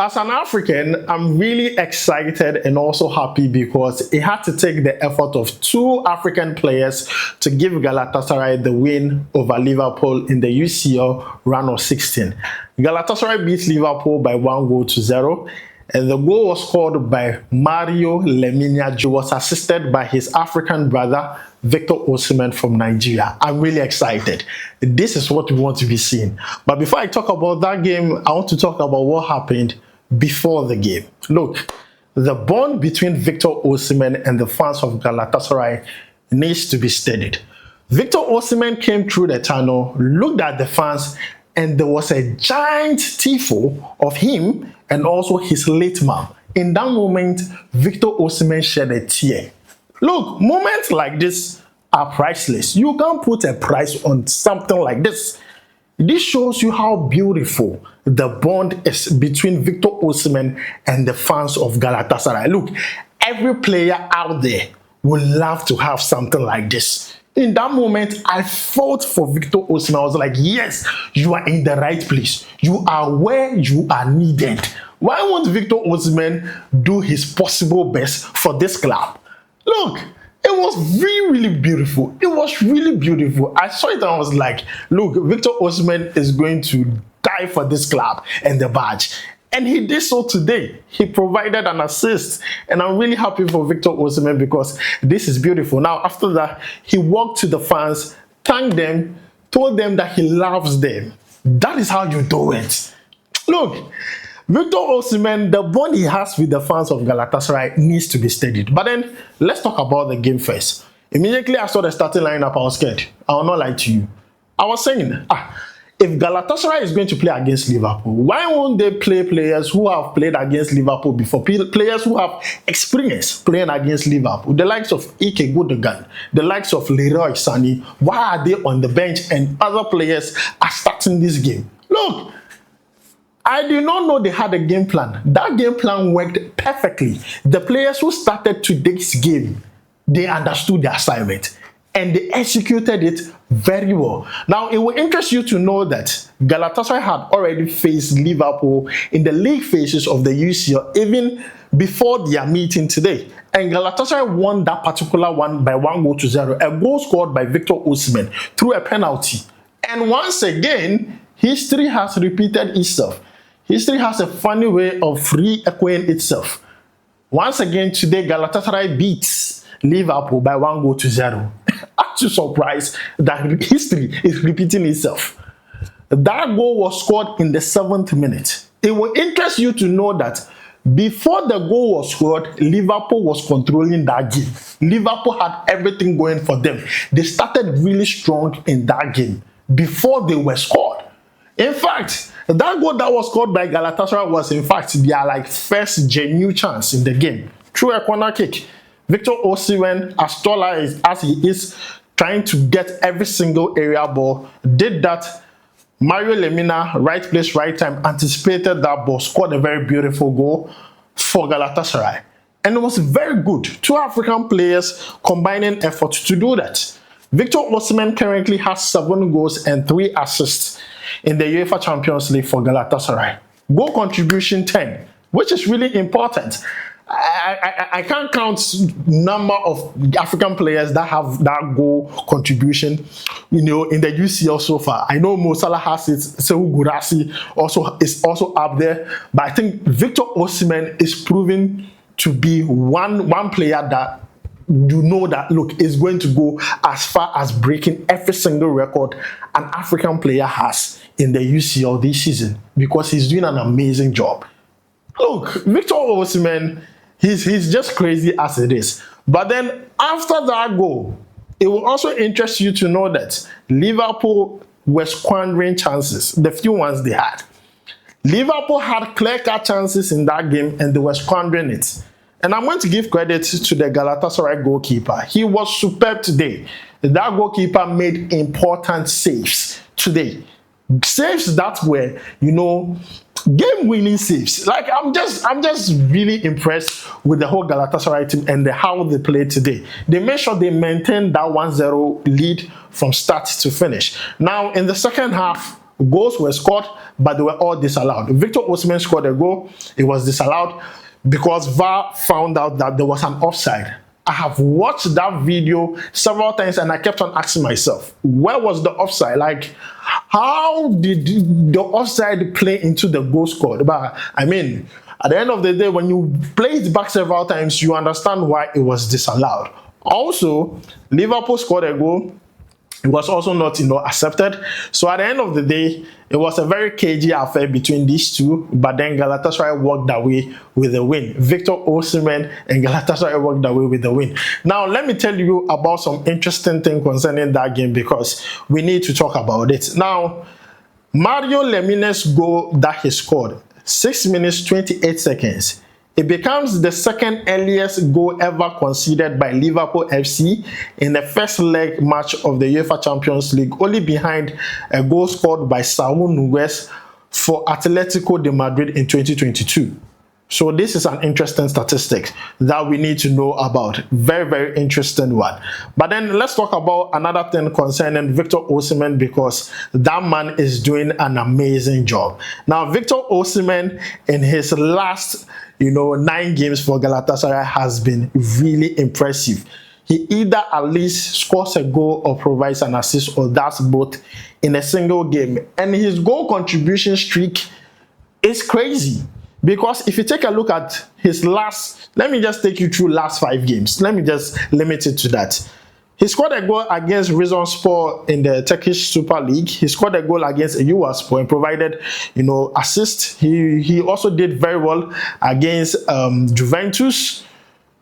as an African, I'm really excited and also happy because it had to take the effort of two African players to give Galatasaray the win over Liverpool in the UCL round of 16. Galatasaray beat Liverpool by 1-0, and the goal was scored by Mario Lemina, who was assisted by his African brother Victor Osimhen from Nigeria. I'm really excited. This is what we want to be seeing. But before I talk about that game, I want to talk about what happened before the game. Look, the bond between Victor Osimhen and the fans of Galatasaray needs to be steadied. Victor Osimhen came through the tunnel, looked at the fans, and there was a giant tifo of him and also his late mom. In that moment, Victor Osimhen shed a tear. Look, moments like this are priceless. You can't put a price on something like this. This shows you how beautiful the bond is between Victor Osimhen and the fans of Galatasaray. Look, every player out there would love to have something like this. In that moment, I fought for Victor Osimhen. I was like, yes, you are in the right place. You are where you are needed. Why won't Victor Osimhen do his possible best for this club? Look, it was really beautiful. It was really beautiful. I saw it and I was like, look, Victor Osimhen is going to die for this club and the badge. And he did so today. He provided an assist. And I'm really happy for Victor Osimhen because this is beautiful. Now, after that, he walked to the fans, thanked them, told them that he loves them. That is how you do it. Look, Victor Osimhen, the bond he has with the fans of Galatasaray needs to be steadied. But then, let's talk about the game first. Immediately I saw the starting lineup, I was scared. I will not lie to you. I was saying, if Galatasaray is going to play against Liverpool, why won't they play players who have played against Liverpool before? Players who have experience playing against Liverpool. The likes of Ike Gundogan, the likes of Leroy Sané. Why are they on the bench and other players are starting this game? Look, I did not know they had a game plan. That game plan worked perfectly. The players who started today's game, they understood the assignment and they executed it very well. Now, it will interest you to know that Galatasaray had already faced Liverpool in the league phases of the UCL even before their meeting today. And Galatasaray won that particular one by 1-0, a goal scored by Victor Osimhen through a penalty. And once again, history has repeated itself. History has a funny way of re-echoing itself. Once again, today, Galatasaray beats Liverpool by 1-0. Aren't you surprised that history is repeating itself? That goal was scored in the 7th minute. It will interest you to know that before the goal was scored, Liverpool was controlling that game. Liverpool had everything going for them. They started really strong in that game before they were scored. In fact, that goal that was scored by Galatasaray was in fact their first genuine chance in the game through a corner kick. Victor Osimhen, as tall as he is, trying to get every single area ball, did that. Mario Lemina, right place, right time, anticipated that ball, scored a very beautiful goal for Galatasaray. And it was very good. Two African players combining efforts to do that. Victor Osimhen currently has 7 goals and 3 assists in the UEFA Champions League for Galatasaray. Goal contribution 10, which is really important. I can't count number of African players that have that goal contribution, in the UCL so far. I know Mo Salah has it, Sekou Guirassy is also up there, but I think Victor Osimhen is proving to be one player that that look is going to go as far as breaking every single record an African player has in the UCL this season because he's doing an amazing job. Look, Victor Osimhen, he's just crazy as it is. But then after that goal, it will also interest you to know that Liverpool were squandering chances, the few ones they had. Liverpool had clear-cut chances in that game and they were squandering it. And I'm going to give credit to the Galatasaray goalkeeper. He was superb today. That goalkeeper made important saves today. Saves that were, game-winning saves. I'm just really impressed with the whole Galatasaray team and how they played today. They made sure they maintained that 1-0 lead from start to finish. Now, in the second half, Goals were scored, but they were all disallowed. Victor Osimhen scored a goal. It was disallowed because VAR found out that there was an offside. I have watched that video several times and I kept on asking myself, where was the offside? Like, how did the offside play into the goal scored? But I mean, at the end of the day, when you play it back several times, you understand why it was disallowed. Also, Liverpool scored a goal. It was also not, accepted. So at the end of the day, it was a very cagey affair between these two. But then Galatasaray walked away with the win. Victor Osimhen and Galatasaray walked away with the win. Now, let me tell you about some interesting thing concerning that game because we need to talk about it. Now, Mario Lemina's goal that he scored, 6 minutes 28 seconds. It becomes the second earliest goal ever conceded by Liverpool FC in the first leg match of the UEFA Champions League, only behind a goal scored by Saúl Ñíguez for Atletico de Madrid in 2022. So this is an interesting statistic that we need to know about. Very, very interesting one. But then let's talk about another thing concerning Victor Osimhen because that man is doing an amazing job. Now, Victor Osimhen in his last 9 games for Galatasaray has been really impressive. He either at least scores a goal or provides an assist, or that's both in a single game. And his goal contribution streak is crazy. Because if you take a look at his let me just take you through last 5 games. Let me just limit it to that. He scored a goal against Rizonspor in the Turkish Super League. He scored a goal against Eyüpspor and provided, assist. He also did very well against Juventus,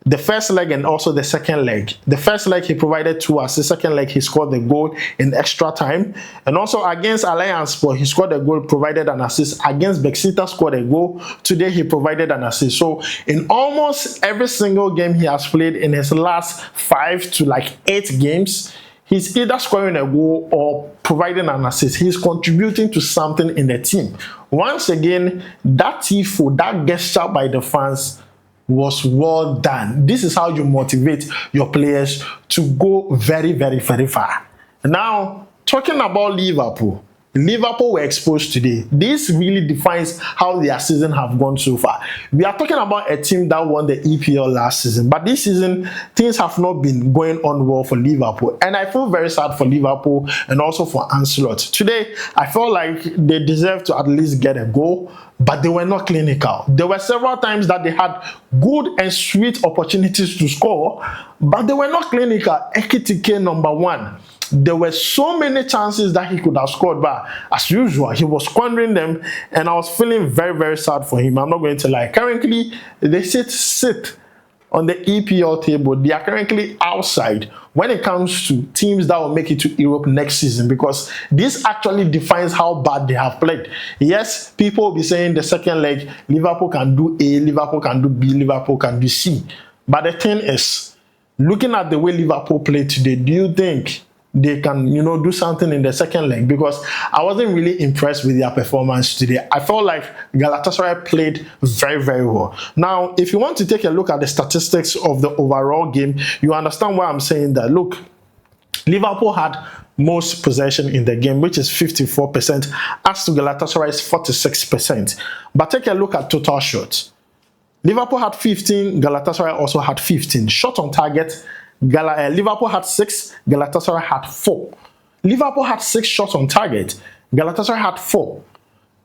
the first leg and also the second leg. The first leg he provided 2 assists. Second leg he scored the goal in extra time. And also against Allianzspor he scored a goal, provided an assist. Against Besiktas scored a goal. Today he provided an assist. So in almost every single game he has played in his last 5 to 8 games, he's either scoring a goal or providing an assist. He's contributing to something in the team. Once again, that tifo, that gesture by the fans was well done. This is how you motivate your players to go very, very, very far. Now, talking about Liverpool were exposed today. This really defines how their season have gone so far. We are talking about a team that won the EPL last season, but this season things have not been going on well for Liverpool, and I feel very sad for Liverpool and also for Ancelotti. Today, I felt like they deserve to at least get a goal, but they were not clinical. There were several times that they had good and sweet opportunities to score, but they were not clinical. Ekitike number 1. There were so many chances that he could have scored, but as usual, he was squandering them, and I was feeling very, very sad for him. I'm not going to lie. Currently, they sit on the EPL table. They are currently outside when it comes to teams that will make it to Europe next season, because this actually defines how bad they have played. Yes, people will be saying the second leg, Liverpool can do A, Liverpool can do B, Liverpool can do C. But the thing is, looking at the way Liverpool played today, do you think they can, do something in the second leg? Because I wasn't really impressed with their performance today. I felt like Galatasaray played very, very well. Now, if you want to take a look at the statistics of the overall game, you understand why I'm saying that. Look, Liverpool had most possession in the game, which is 54%, as to Galatasaray's 46%. But take a look at total shots. Liverpool had 15, Galatasaray also had 15. Shot on target, Liverpool had 6, Galatasaray had 4. Liverpool had 6 shots on target, Galatasaray had 4.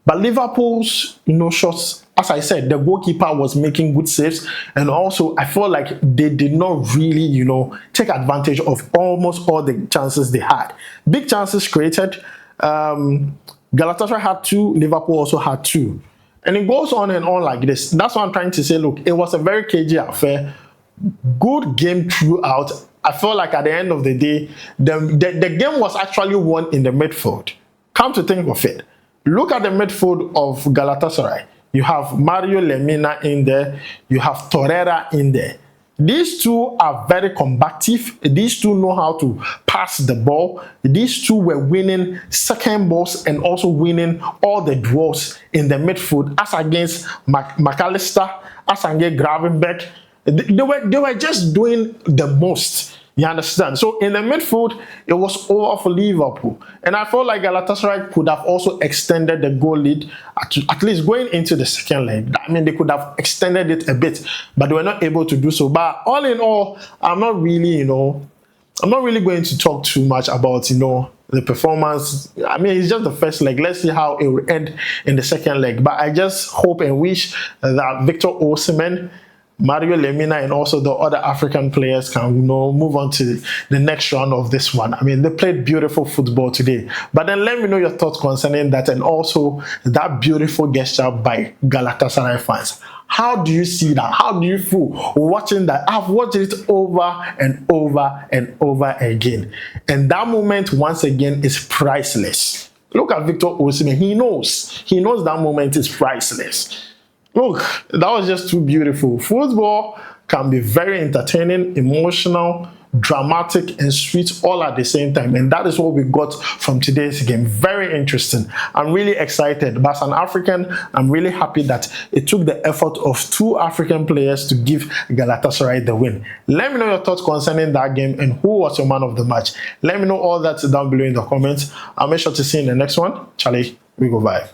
But Liverpool's shots, as I said, the goalkeeper was making good saves, and also I felt like they did not really, take advantage of almost all the chances they had. Big chances created. Galatasaray had 2, Liverpool also had 2. And it goes on and on like this. That's what I'm trying to say. Look, it was a very cagey affair. Good game throughout. I felt like at the end of the day, the game was actually won in the midfield. Come to think of it, look at the midfield of Galatasaray. You have Mario Lemina in there. You have Torreira in there. These two are very combative. These two know how to pass the ball. These two were winning second balls and also winning all the duels in the midfield, as against McAllister, as against Gravenberch. They were just doing the most You understand? So in the midfield, it was over for Liverpool. And I felt like Galatasaray could have also extended the goal lead, at least going into the second leg. I mean, they could have extended it a bit, but they were not able to do so. But all in all, I'm not really going to talk too much about, the performance. I mean, it's just the first leg. Let's see how it will end in the second leg. But I just hope and wish that Victor Osimhen, Mario Lemina, and also the other African players can move on to the next round of this one. I mean, they played beautiful football today. But then let me know your thoughts concerning that, and also that beautiful gesture by Galatasaray fans. How do you see that? How do you feel watching that? I've watched it over and over and over again. And that moment, once again, is priceless. Look at Victor Osimhen. He knows that moment is priceless. Look, that was just too beautiful. Football can be very entertaining, emotional, dramatic, and sweet all at the same time. And that is what we got from today's game. Very interesting. I'm really excited. But as an African, I'm really happy that it took the effort of 2 African players to give Galatasaray the win. Let me know your thoughts concerning that game and who was your man of the match. Let me know all that down below in the comments. I'll make sure to see you in the next one. Charlie, we go bye.